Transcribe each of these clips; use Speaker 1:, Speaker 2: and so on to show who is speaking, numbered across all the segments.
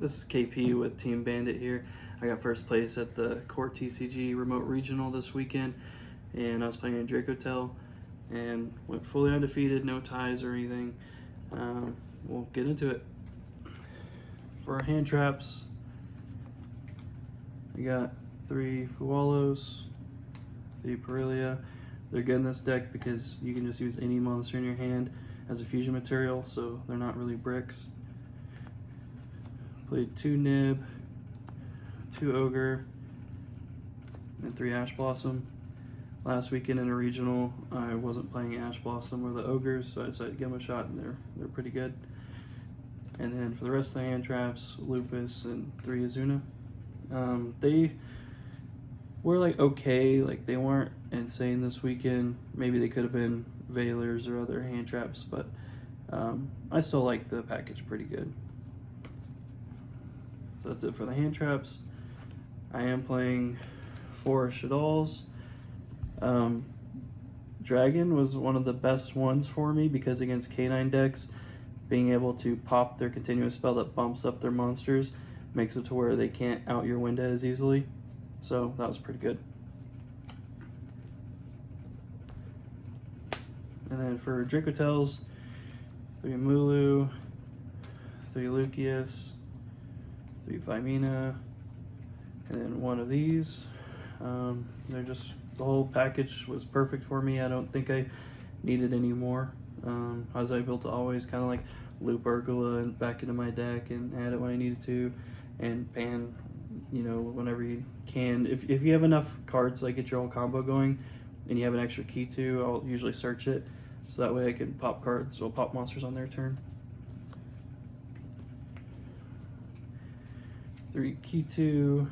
Speaker 1: This is KP with Team Bandit here. I got first place at the Core TCG Remote Regional this weekend, and I was playing in Dracotail and went fully undefeated, no ties or anything. We'll get into it. For our hand traps, I got 3 Fualos, 3 Perilia. They're good in this deck because you can just use any monster in your hand as a fusion material, so they're not really bricks. Played 2 Nib, 2 Ogre, and 3 Ash Blossom. Last weekend in a regional, I wasn't playing Ash Blossom or the Ogres, so I decided to give them a shot, and they're pretty good. And then for the rest of the hand traps, Lupus and 3 Azuna. They were like okay, like they weren't insane this weekend. Maybe they could have been Veilers or other hand traps, but I still like the package pretty good. So that's it for the hand traps. I am playing 4 Shaddolls. Dragon was one of the best ones for me because against K9 decks, being able to pop their continuous spell that bumps up their monsters makes it to where they can't out your window as easily. So that was pretty good. And then for Dracotails, 3 Mulu, 3 Lucius, 3 Vimina, and then 1 of these. They're just, the whole package was perfect for me. I don't think I needed any more. I was able to always kind of like loop Urgula and back into my deck and add it when I needed to, and pan, you know, whenever you can. If you have enough cards, like get your whole combo going, and you have an extra key to, I'll usually search it, so that way I can pop cards, or pop monsters on their turn. 3 Key-2,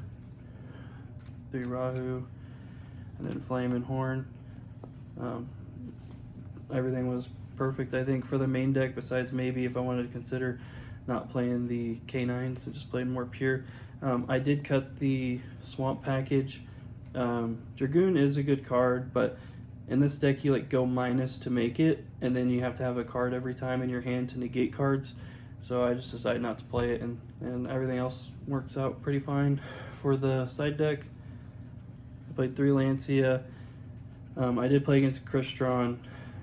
Speaker 1: 3 Rahu, and then Flame and Horn. Everything was perfect, I think, for the main deck, besides maybe if I wanted to consider not playing the K9, so just playing more pure. I did cut the Swamp package. Dragoon is a good card, but in this deck you like go minus to make it, and then you have to have a card every time in your hand to negate cards. So I just decided not to play it, and everything else works out pretty fine. For the side deck, I played 3 Lancia. I did play against Crystron,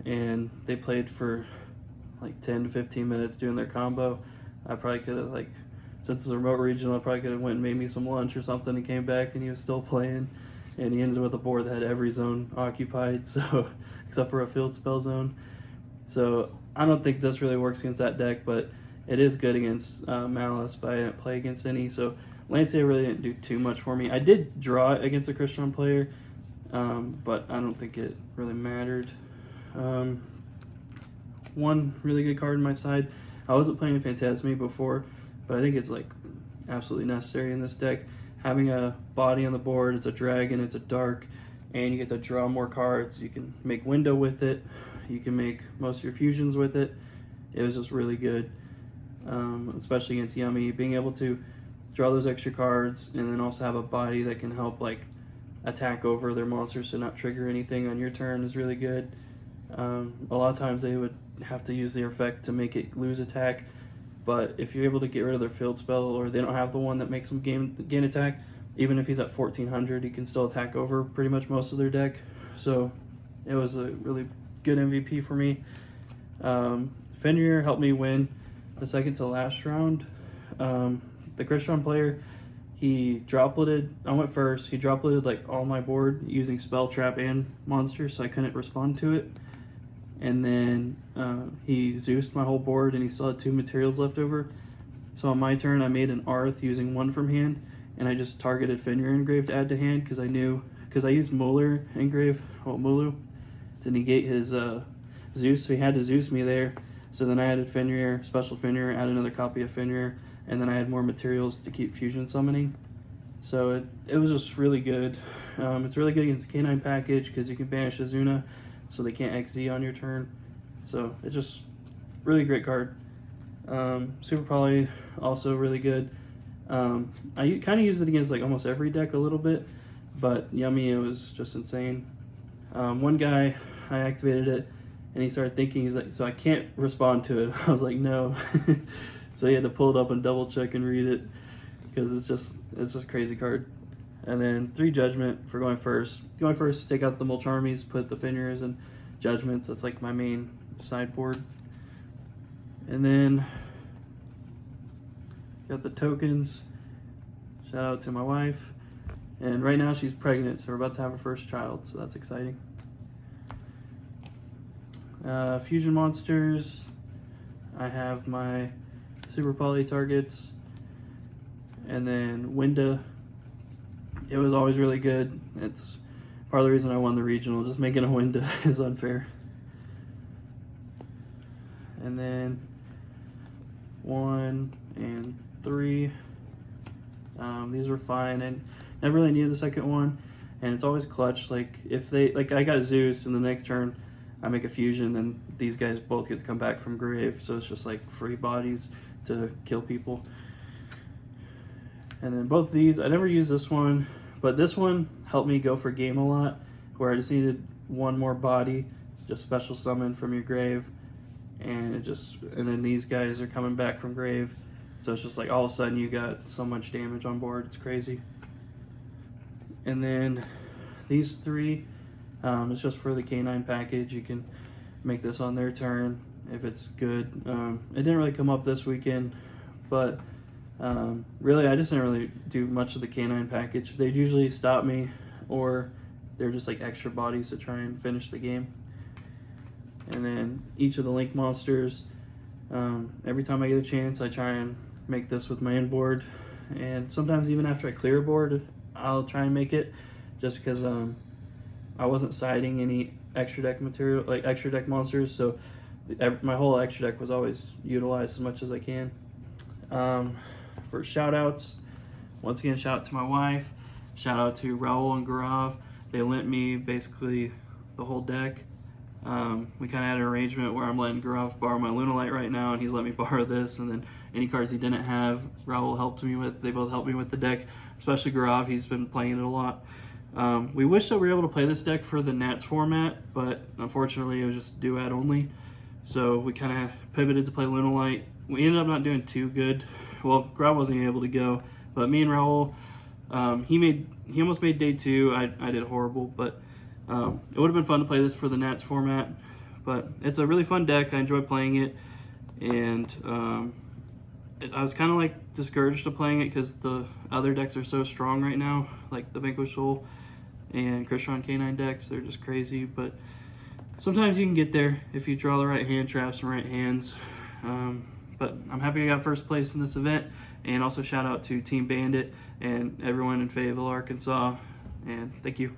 Speaker 1: and they played for like 10 to 15 minutes doing their combo. I probably could have, like, since it's a remote regional, I probably could have went and made me some lunch or something and came back and he was still playing. And he ended with a board that had every zone occupied, so except for a field spell zone. So I don't think this really works against that deck, but it is good against Malice, but I didn't play against any. So Lancia really didn't do too much for me. I did draw it against a Crystron player, but I don't think it really mattered. One really good card on my side. I wasn't playing Phantasme before, but I think it's like absolutely necessary in this deck. Having a body on the board, it's a dragon, it's a dark, and you get to draw more cards. You can make window with it. You can make most of your fusions with it. It was just really good, especially against Yummy. Being able to draw those extra cards and then also have a body that can help like attack over their monsters to not trigger anything on your turn is really good. A lot of times they would have to use the effect to make it lose attack, but if you're able to get rid of their field spell, or they don't have the one that makes them gain attack, even if he's at 1400, he can still attack over pretty much most of their deck. So it was a really good MVP for me. Fenrir helped me win the second to last round. The Crystron player, he dropleted. I went first. He dropleted like all my board using spell, trap, and monster, so I couldn't respond to it. And then he Zeused my whole board, and he still had 2 materials left over. So on my turn, I made an Arth using 1 from hand, and I just targeted Fenrir Engrave to add to hand because I knew, because I used Muller Engrave, Mulu, to negate his Zeus, so he had to Zeus me there. So then I added Fenrir, special Fenrir, add another copy of Fenrir, and then I had more materials to keep fusion summoning. So it was just really good. It's really good against the K9 package because you can banish Azuna, so they can't XZ on your turn. So it's just really great card. Super Poly, also really good. I kind of use it against like almost every deck a little bit, but Yummy, it was just insane. One guy, I activated it, and he started thinking, he's like, so I can't respond to it. I was like, no. So you had to pull it up and double check and read it because it's just a crazy card. And then 3 Judgment for going first. Going first, take out the Mulch Armies, put the Fenrir's and Judgments. That's like my main sideboard. And then got the tokens. Shout out to my wife. And right now she's pregnant, so we're about to have her first child, so that's exciting. Fusion monsters. I have my Super Poly targets. And then Winda. It was always really good. It's part of the reason I won the regional. Just making a Winda is unfair. And then 1 and 3. These were fine, and never really needed the second one. And it's always clutch. Like if they I got Zeus, and the next turn I make a fusion, and these guys both get to come back from grave. So it's just like free bodies to kill people. And then both these, I never used this one, but this one helped me go for game a lot, where I just needed one more body, just special summon from your grave, and then these guys are coming back from grave. So it's just like all of a sudden you got so much damage on board, it's crazy. And then these 3, it's just for the K9 package. You can make this on their turn if it's good. It didn't really come up this weekend, but really I just didn't really do much of the K9 package. They'd usually stop me, or they're just like extra bodies to try and finish the game. And then each of the Link monsters, every time I get a chance I try and make this with my inboard, and sometimes even after I clear a board I'll try and make it, just because I wasn't siding any extra deck material, like extra deck monsters, so my whole extra deck was always utilized as much as I can. For shout outs, once again, shout out to my wife, shout out to Raul and Gaurav. They lent me basically the whole deck. We kind of had an arrangement where I'm letting Gaurav borrow my Lunalight right now, and he's let me borrow this, and then any cards he didn't have, Raul helped me with. They both helped me with the deck, especially Gaurav. He's been playing it a lot. We wish that we were able to play this deck for the Nats format, but unfortunately it was just duet only. So we kind of pivoted to play Lunalight. We ended up not doing too good. Well, Gaurav wasn't able to go, but me and Raul, he almost made day 2. I did horrible, but it would have been fun to play this for the Nats format. But it's a really fun deck. I enjoy playing it, and I was kind of like discouraged of playing it because the other decks are so strong right now, like the Vanquish Soul and Krishron K9 decks. They're just crazy, but sometimes you can get there if you draw the right hand traps and right hands. But I'm happy I got first place in this event, and also shout out to Team Bandit and everyone in Fayetteville, Arkansas, and thank you.